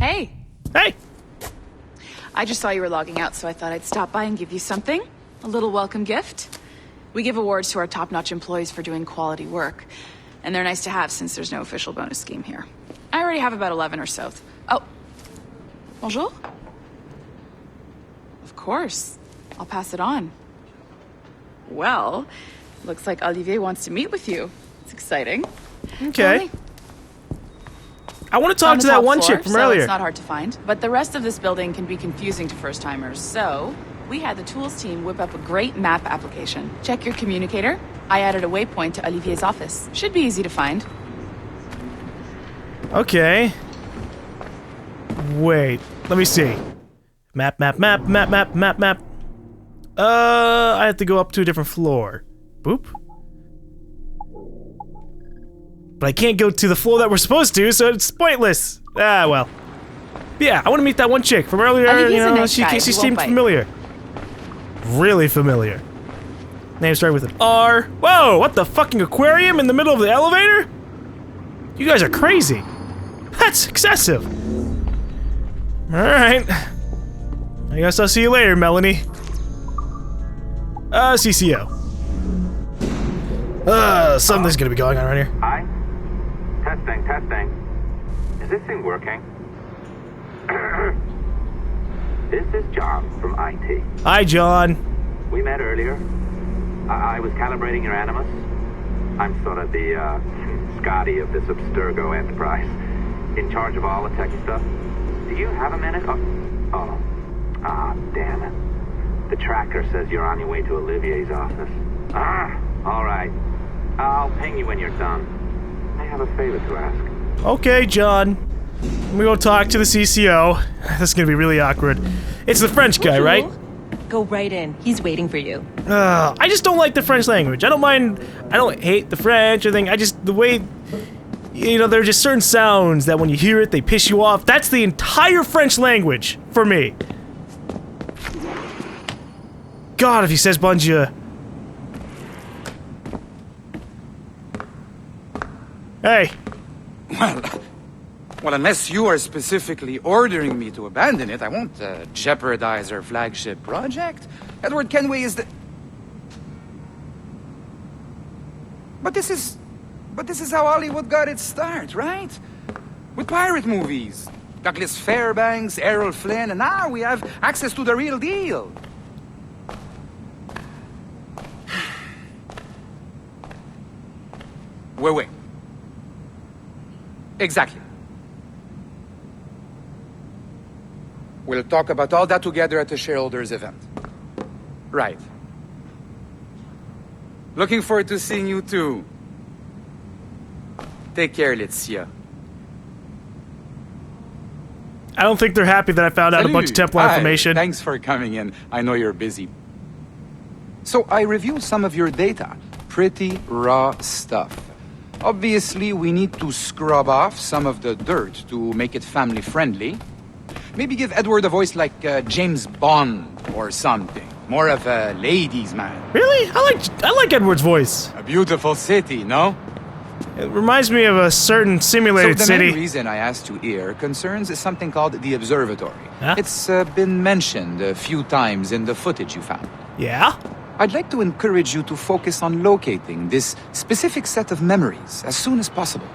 Hey. Hey! I just saw you were logging out, so I thought I'd stop by and give you something. A little welcome gift. We give awards to our top-notch employees for doing quality work. And they're nice to have since there's no official bonus scheme here. I already have about 11 or so. Oh. Bonjour? Of course. I'll pass it on. Well, looks like Olivier wants to meet with you. It's exciting. Okay. I want to talk to that one chick from earlier. It's not hard to find, but the rest of this building can be confusing to first-timers, so we had the tools team whip up a great map application. Check your communicator. I added a waypoint to Olivier's office. Should be easy to find. Okay. Wait, let me see. Map. I have to go up to a different floor. Boop. But I can't go to the floor that we're supposed to, so it's pointless. Ah, well. Yeah, I want to meet that one chick from earlier. Olivier's you a know, nice guy. she seemed familiar. Really familiar. Name started with an R. Whoa, what the fucking aquarium in the middle of the elevator? You guys are crazy. That's excessive. Alright. I guess I'll see you later, Melanie. CCO. Something's gonna be going on around here. Hi. Testing. Is this thing working? This is John from IT. Hi, John. We met earlier. I was calibrating your animus. I'm sort of the Scotty of this Abstergo Enterprise, in charge of all the tech stuff. Do you have a minute? Damn it. The tracker says you're on your way to Olivier's office. All right. I'll ping you when you're done. I have a favor to ask. Okay, John. We go talk to the CCO. This is gonna be really awkward. It's the French guy, right? Go right in. He's waiting for you. I just don't like the French language. I don't hate the French or anything. The way, you know, there are just certain sounds that when you hear it, they piss you off. That's the entire French language for me. God, if he says bonjour. Hey. Well, unless you are specifically ordering me to abandon it, I won't jeopardize our flagship project. Edward Kenway is the... But this is how Hollywood got its start, right? With pirate movies. Douglas Fairbanks, Errol Flynn, and now we have access to the real deal. Wait. Exactly. We'll talk about all that together at the shareholders event. Right. Looking forward to seeing you too. Take care, Laetitia. I don't think they're happy that I found out a bunch of Templar information. Thanks for coming in. I know you're busy. So I reviewed some of your data. Pretty raw stuff. Obviously, we need to scrub off some of the dirt to make it family-friendly. Maybe give Edward a voice like James Bond or something. More of a ladies' man. Really? I like Edward's voice. A beautiful city, no? It reminds me of a certain simulated So the city. main reason I asked you here concerns something called the observatory. Huh? It's been mentioned a few times in the footage you found. Yeah? I'd like to encourage you to focus on locating this specific set of memories as soon as possible.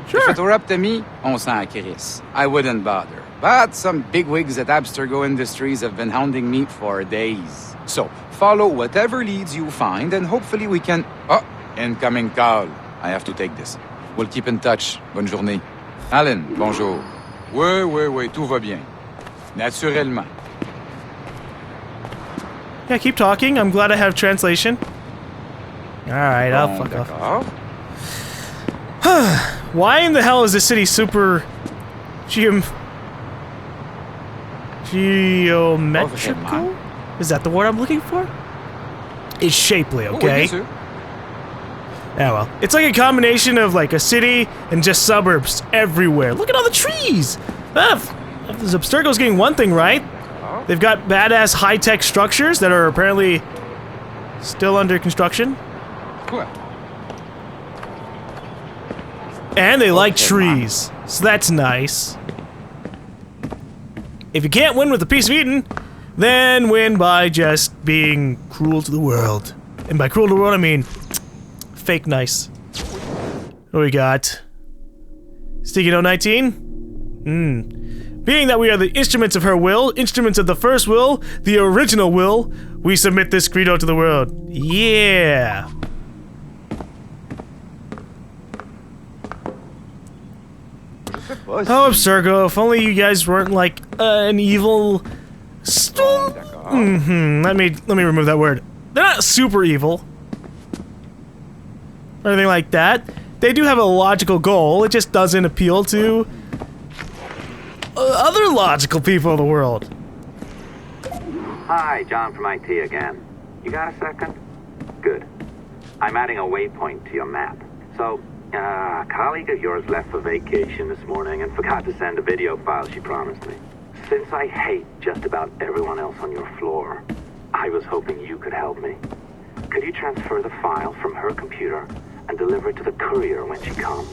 Sure. If it were up to me, on s'en crisse. I wouldn't bother. But some bigwigs at Abstergo Industries have been hounding me for days. So, follow whatever leads you find, and hopefully we can... Oh, incoming call. I have to take this. We'll keep in touch. Bonne journée. Alan, bonjour. Oui, tout va bien. Naturellement. Yeah, keep talking. I'm glad I have translation. Alright, I'll fuck off. Why in the hell is this city super... geometrical? Is that the word I'm looking for? It's shapely, okay? Yeah, well. It's like a combination of like a city and just suburbs everywhere. Look at all the trees! Abstergo's getting one thing right. They've got badass high-tech structures that are apparently still under construction. Cool. And they like trees, so that's nice. if you can't win with a piece of Eden, then win by just being cruel to the world. And by cruel to the world, I mean fake nice. What do we got? Sticky Note 19? Being that we are the instruments of her will, instruments of the first will, the original will, we submit this credo to the world. Yeah! Oh, Abstergo, if only you guys weren't like an evil... Let me remove that word. They're not super evil. Or anything like that. They do have a logical goal, it just doesn't appeal to... other logical people in the world. Hi, John from IT again. You got a second? Good. I'm adding a waypoint to your map. So, a colleague of yours left for vacation this morning and forgot to send a video file she promised me. Since I hate just about everyone else on your floor, I was hoping you could help me. Could you transfer the file from her computer and deliver it to the courier when she comes?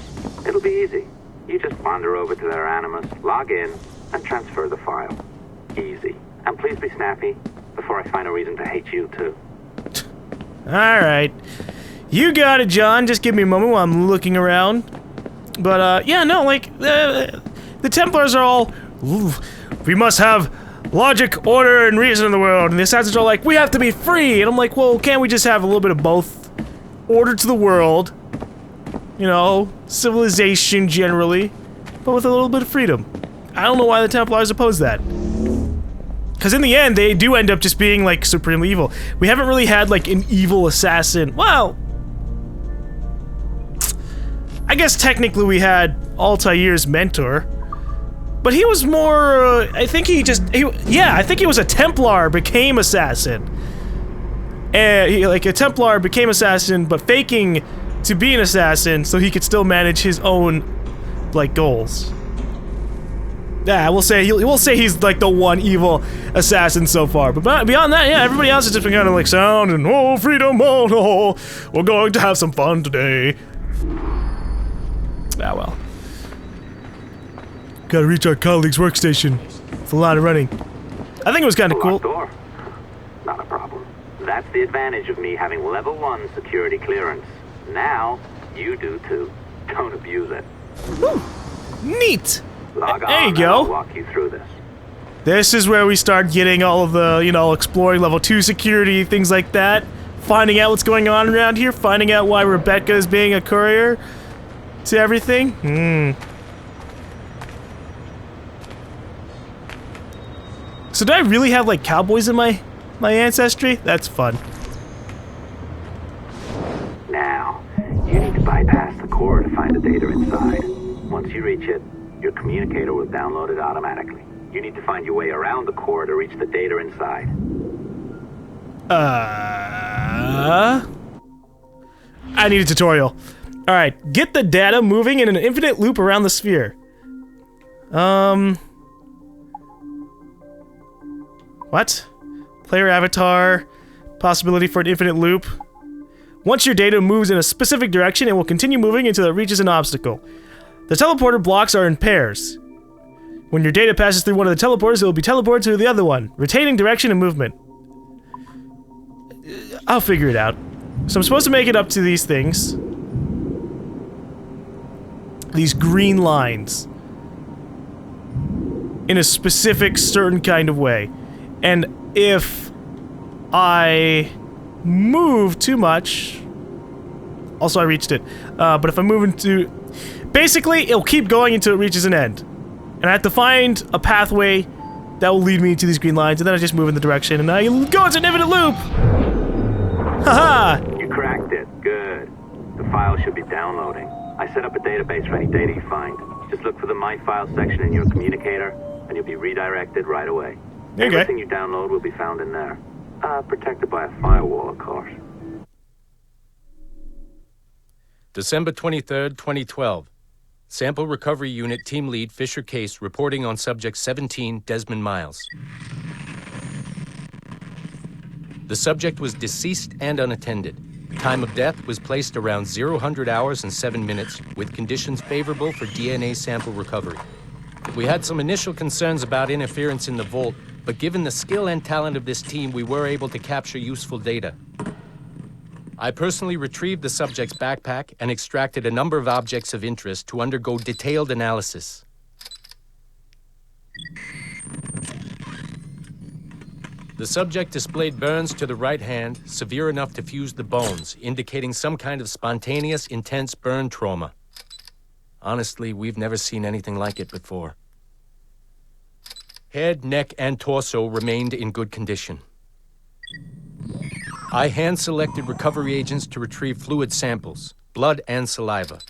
It'll be easy. You just wander over to their animus, log in, and transfer the file. Easy. And please be snappy before I find a reason to hate you too. Alright. You got it, John. Just give me a moment while I'm looking around. But, yeah, no, like, the Templars are all... we must have logic, order, and reason in the world. And the Assassins are like, we have to be free. And I'm like, well, can't we just have a little bit of both? Order to the world. You know, civilization generally. But with a little bit of freedom. I don't know why the Templars oppose that. Because in the end, they do end up just being, like, supremely evil. We haven't really had, like, an evil assassin. Well... I guess technically we had Altair's mentor. But he was more, I think he was a Templar, became assassin. And, like, a Templar became assassin, but faking to be an assassin so he could still manage his own, like, goals. Yeah, we'll say he's, like, the one evil assassin so far. But beyond that, yeah, everybody else has just been kind of, like, sound and, oh, freedom, oh, no, we're going to have some fun today. Ah, well. Gotta reach our colleague's workstation. It's a lot of running. I think it was kind of cool. Door. Not a problem. That's the advantage of me having level 1 security clearance. Now, you do too. Don't abuse it. Woo. Neat! Log on, there you and go. I'll walk you through this. This is where we start getting all of the, you know, exploring level 2 security, things like that. Finding out what's going on around here. Finding out why Rebecca is being a courier to everything. So do I really have, like, cowboys in my ancestry? That's fun. Now, you need to bypass the core to find the data inside. Once you reach it, your communicator will download it automatically. You need to find your way around the core to reach the data inside. I need a tutorial. Alright, get the data moving in an infinite loop around the sphere. What? Player avatar, possibility for an infinite loop. Once your data moves in a specific direction, it will continue moving until it reaches an obstacle. The teleporter blocks are in pairs. When your data passes through one of the teleporters, it will be teleported to the other one, retaining direction and movement. I'll figure it out. So I'm supposed to make it up to these things. These green lines. In a specific, certain kind of way. And if I move too much... Also, I reached it. But if I move into... Basically, it'll keep going until it reaches an end. And I have to find a pathway that will lead me to these green lines, and then I just move in the direction, and I go into an infinite loop! Haha! You cracked it. Good. The file should be downloading. I set up a database for any data you find. Just look for the My Files section in your communicator, and you'll be redirected right away. Okay. Everything you download will be found in there. Protected by a firewall, of course. December 23rd, 2012. Sample Recovery Unit Team Lead Fisher Case reporting on Subject 17, Desmond Miles. The subject was deceased and unattended. Time of death was placed around 00 hours and 7 minutes, with conditions favorable for DNA sample recovery. We had some initial concerns about interference in the vault, but given the skill and talent of this team, we were able to capture useful data. I personally retrieved the subject's backpack and extracted a number of objects of interest to undergo detailed analysis. The subject displayed burns to the right hand, severe enough to fuse the bones, indicating some kind of spontaneous, intense burn trauma. Honestly, we've never seen anything like it before. Head, neck, and torso remained in good condition. I hand-selected recovery agents to retrieve fluid samples, blood and saliva.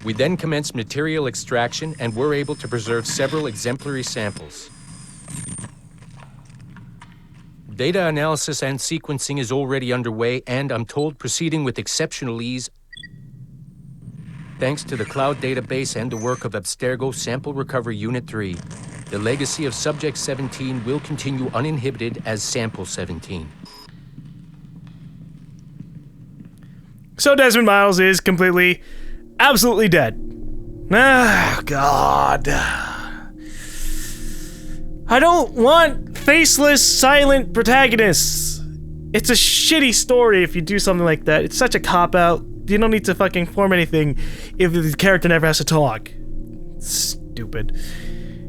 We then commenced material extraction and were able to preserve several exemplary samples. Data analysis and sequencing is already underway, and I'm told proceeding with exceptional ease thanks to the cloud database and the work of Abstergo Sample Recovery Unit 3. The legacy of Subject 17 will continue uninhibited as Sample 17. So Desmond Miles is completely, absolutely dead. Ah, God. I don't want faceless, silent protagonists. It's a shitty story if you do something like that. It's such a cop-out. You don't need to fucking form anything if the character never has to talk. Stupid.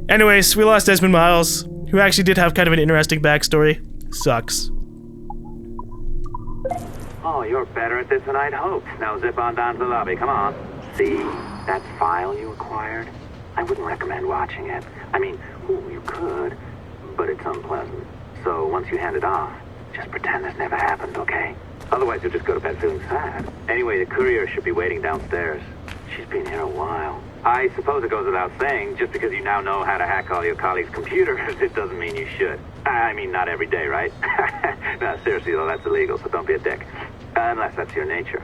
Anyways, we lost Desmond Miles, who actually did have kind of an interesting backstory. Sucks. Oh, you're better at this than I'd hoped. Now zip on down to the lobby, come on. See, that file you acquired? I wouldn't recommend watching it. I mean, you could, but it's unpleasant. So once you hand it off, just pretend this never happened, okay? Otherwise you'll just go to bed feeling sad. Anyway, the courier should be waiting downstairs. She's been here a while. I suppose it goes without saying, just because you now know how to hack all your colleagues' computers, it doesn't mean you should. I mean, not every day, right? No, seriously though, that's illegal, so don't be a dick. Unless that's your nature.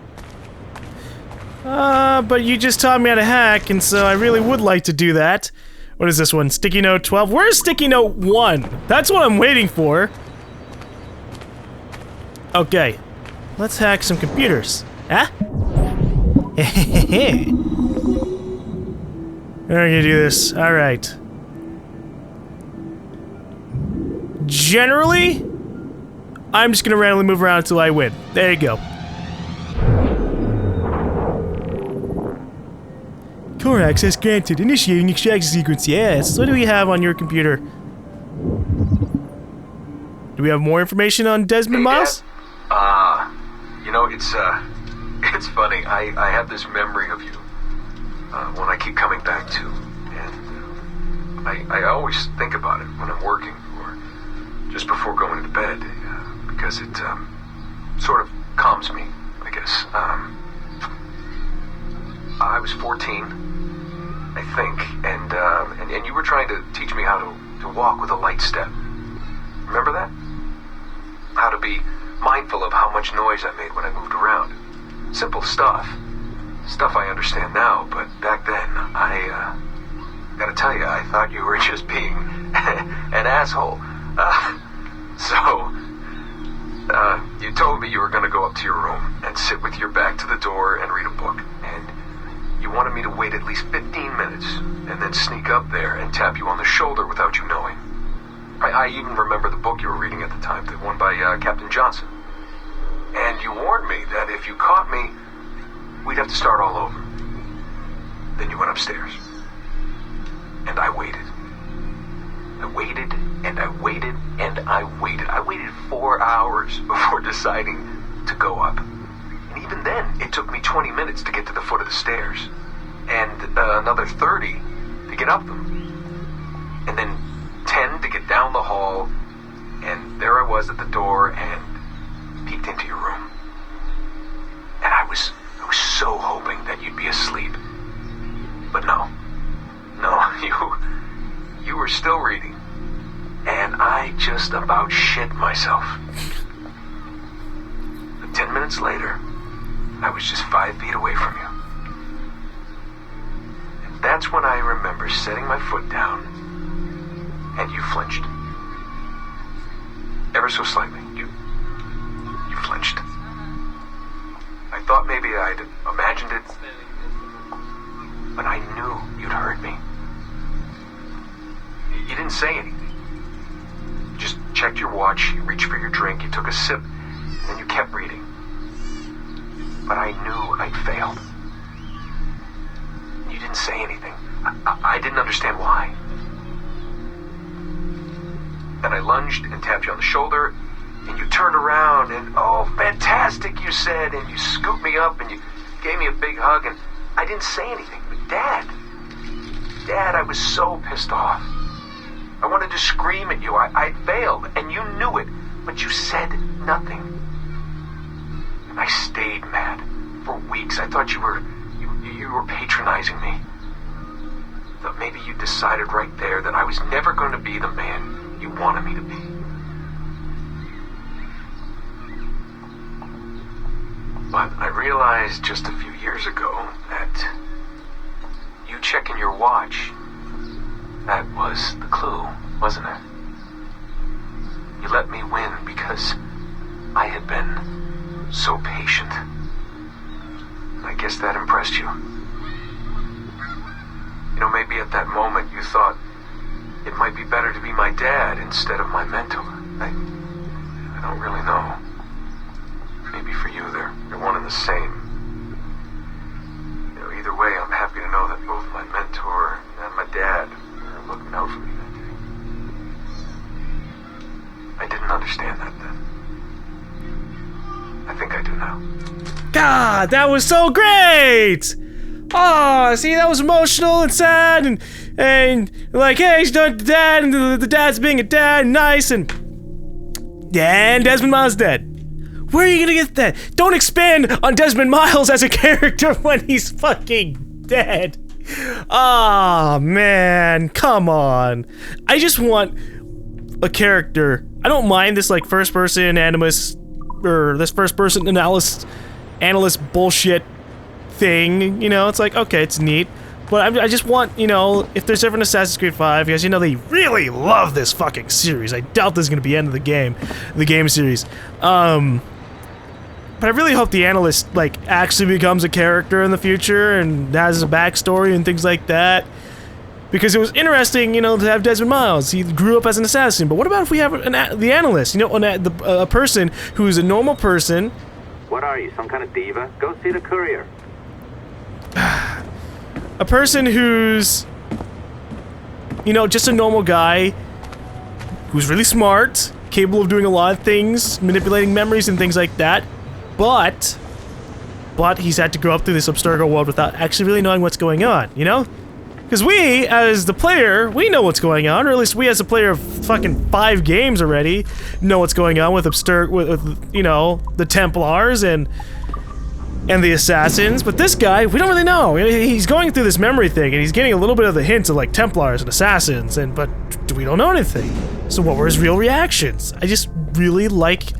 But you just taught me how to hack, and so I really would like to do that. What is this one? Sticky Note 12? Where's Sticky Note 1? That's what I'm waiting for. Okay. Let's hack some computers. Huh? Hehehe. We're gonna do this. Alright. Generally, I'm just gonna randomly move around until I win. There you go. Core access granted. Initiating extraction sequence. Yes. What do we have on your computer? Do we have more information on Desmond Miles? You know, it's funny. I have this memory of you, one I keep coming back to, and I always think about it when I'm working or just before going to bed, because it sort of calms me, I guess. I was 14, I think, and you were trying to teach me how to walk with a light step. Remember that? How to be mindful of how much noise I made when I moved around. Simple stuff. Stuff I understand now, but back then, I gotta tell you, I thought you were just being an asshole. You told me you were gonna go up to your room and sit with your back to the door and read a book. And you wanted me to wait at least 15 minutes and then sneak up there and tap you on the shoulder without you knowing. I even remember the book you were reading at the time, the one by Captain Johnson. And you warned me that if you caught me, we'd have to start all over. Then you went upstairs. And I waited. I waited, and I waited, and I waited. I waited 4 hours before deciding to go up. And even then, it took me 20 minutes to get to the foot of the stairs. And another 30 to get up them. And then 10 to get down the hall, and there I was at the door and peeked into your room. And I was so hoping that you'd be asleep. But no, you were still reading, and I just about shit myself. But 10 minutes later, I was just 5 feet away from you. And that's when I remember setting my foot down. And you flinched. Ever so slightly. You flinched. I thought maybe I'd imagined it. but I knew you'd heard me. You didn't say anything. You just checked your watch, you reached for your drink, you took a sip, and then you kept reading. But I knew I'd failed. You didn't say anything. I didn't understand why. Then I lunged and tapped you on the shoulder, and you turned around, and oh, fantastic, you said, and you scooped me up, and you gave me a big hug, and I didn't say anything. But Dad, I was so pissed off. I wanted to scream at you. I'd failed, and you knew it, but you said nothing. And I stayed mad for weeks. I thought you were patronizing me. But maybe you decided right there that I was never going to be the man you wanted me to be. But I realized just a few years ago that you checking your watch, that was the clue, wasn't it? You let me win because I had been so patient. I guess that impressed you. You know, maybe at that moment you thought it might be better to be my dad instead of my mentor. I don't really know. Maybe for you they're one and the same. You know, either way, I'm happy to know that both my mentor and my dad are looking out for me that day. I didn't understand that then. I think I do now. God, that was so great! Oh, see, that was emotional and sad, and like, hey, he's done to dad, and the dad's being a dad, nice, and Desmond Miles dead. Where are you gonna get that? Don't expand on Desmond Miles as a character when he's fucking dead. Oh, man, come on. I just want a character. I don't mind this, like, first-person animus, or this first-person analyst bullshit thing, you know? It's like, okay, it's neat. But I just want, you know, if there's ever an Assassin's Creed 5, because you know they really love this fucking series. I doubt this is gonna be the end of the game series. But I really hope the analyst, like, actually becomes a character in the future and has a backstory and things like that. Because it was interesting, you know, to have Desmond Miles. He grew up as an assassin. But what about if we have the analyst? You know, a person who's a normal person. What are you, some kind of diva? Go see the courier. A person who's, you know, just a normal guy who's really smart, capable of doing a lot of things, manipulating memories and things like that. But he's had to grow up through this Abstergo world without actually really knowing what's going on, you know? Because we, as the player, we know what's going on, or at least we, as a player of fucking 5 games already, know what's going on with with you know, the Templars and the Assassins. But this guy, we don't really know. He's going through this memory thing, and he's getting a little bit of the hints of, like, Templars and Assassins, but we don't know anything. So what were his real reactions? I just really like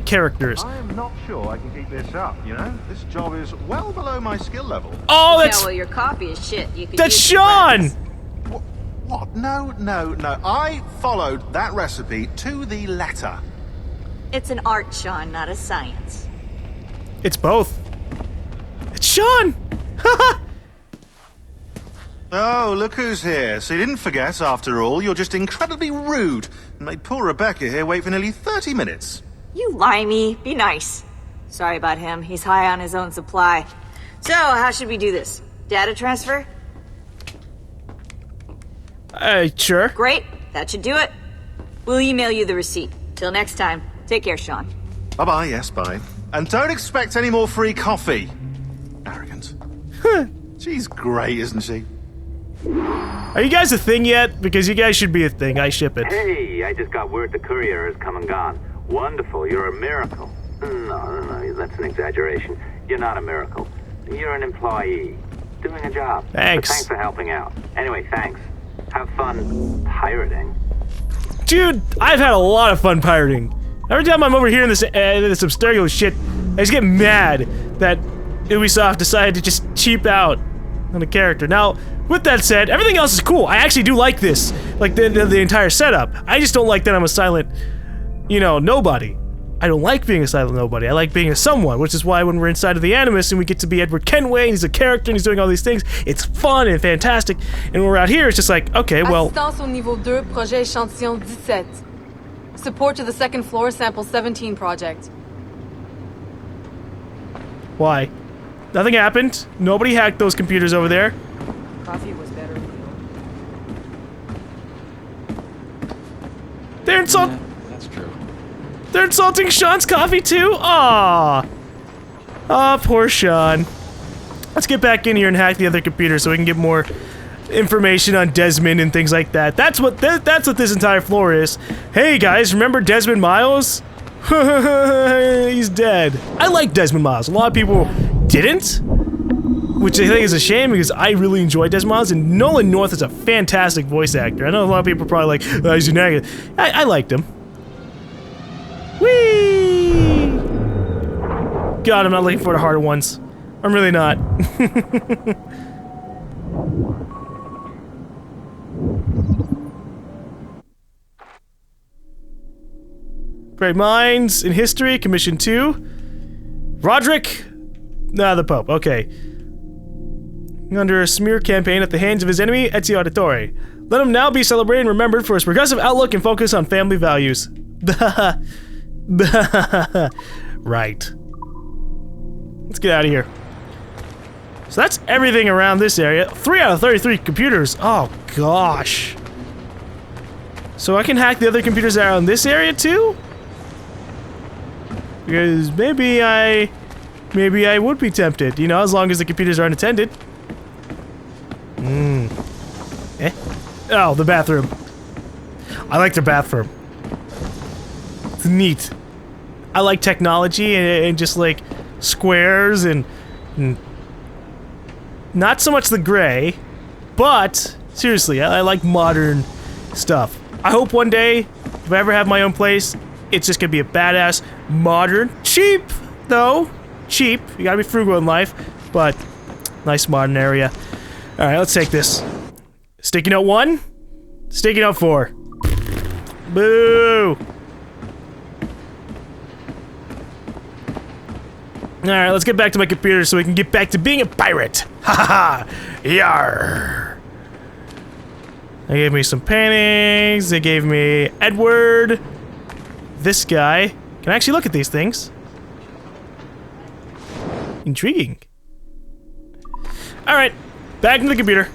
characters. I am not sure I can keep this up, you know? This job is well below my skill level. Oh, that's... Yeah, well, your coffee is shit. You could that's use Sean! What? No. I followed that recipe to the letter. It's an art, Sean, not a science. It's both. It's Sean! Oh, look who's here. So you didn't forget, after all, you're just incredibly rude and made poor Rebecca here wait for nearly 30 minutes. You limey. Be nice. Sorry about him. He's high on his own supply. So, how should we do this? Data transfer? Sure. Great. That should do it. We'll email you the receipt. Till next time. Take care, Sean. Bye-bye, yes, bye. And don't expect any more free coffee. Arrogant. She's great, isn't she? Are you guys a thing yet? Because you guys should be a thing. I ship it. Hey, I just got word the courier has come and gone. Wonderful, you're a miracle. No, that's an exaggeration. You're not a miracle. You're an employee, doing a job. Thanks. But thanks for helping out. Anyway, thanks. Have fun pirating. Dude, I've had a lot of fun pirating. Every time I'm over here in this Abstergo shit, I just get mad that Ubisoft decided to just cheap out on a character. Now, with that said, everything else is cool. I actually do like this, like the entire setup. I just don't like that I'm a silent, you know, nobody. I don't like being a silent nobody. I like being a someone, which is why when we're inside of the Animus and we get to be Edward Kenway and he's a character and he's doing all these things, it's fun and fantastic. And when we're out here, it's just like, okay, well... Assistance au niveau 2, projet échantillon 17. Support to the second floor, sample 17 project. Why? Nothing happened. Nobody hacked those computers over there. Coffee was better. They're insulting. Yeah, that's true. They're insulting Sean's coffee too. Aww. Aw, poor Sean. Let's get back in here and hack the other computer so we can get more information on Desmond and things like that. That's what this entire floor is. Hey guys, remember Desmond Miles? He's dead. I like Desmond Miles. A lot of people didn't, which I think is a shame because I really enjoy Desmond Miles, and Nolan North is a fantastic voice actor. I know a lot of people are probably like, oh, he's a negative. I liked him. Whee! God, I'm not looking for the harder ones. I'm really not. Great Minds in History, Commission 2. Roderick? Nah, the Pope. Okay. Under a smear campaign at the hands of his enemy, Ezio Auditore. Let him now be celebrated and remembered for his progressive outlook and focus on family values. Right. Let's get out of here. So that's everything around this area. 3 out of 33 computers. Oh, gosh. So I can hack the other computers that are in this area, too? Because maybe I would be tempted, you know, as long as the computers are unattended. Eh? Oh, the bathroom. I like the bathroom. It's neat. I like technology and just like squares and not so much the gray, but seriously, I like modern stuff. I hope one day, if I ever have my own place, it's just gonna be a badass, modern, cheap, though. Cheap. You gotta be frugal in life, but nice modern area. Alright, let's take this. Sticky note 1, sticky note 4. Boo! Alright, let's get back to my computer so we can get back to being a pirate. Ha ha ha! Yarr! They gave me some paintings, they gave me Edward. This guy. Can I actually look at these things? Intriguing. Alright, back to the computer.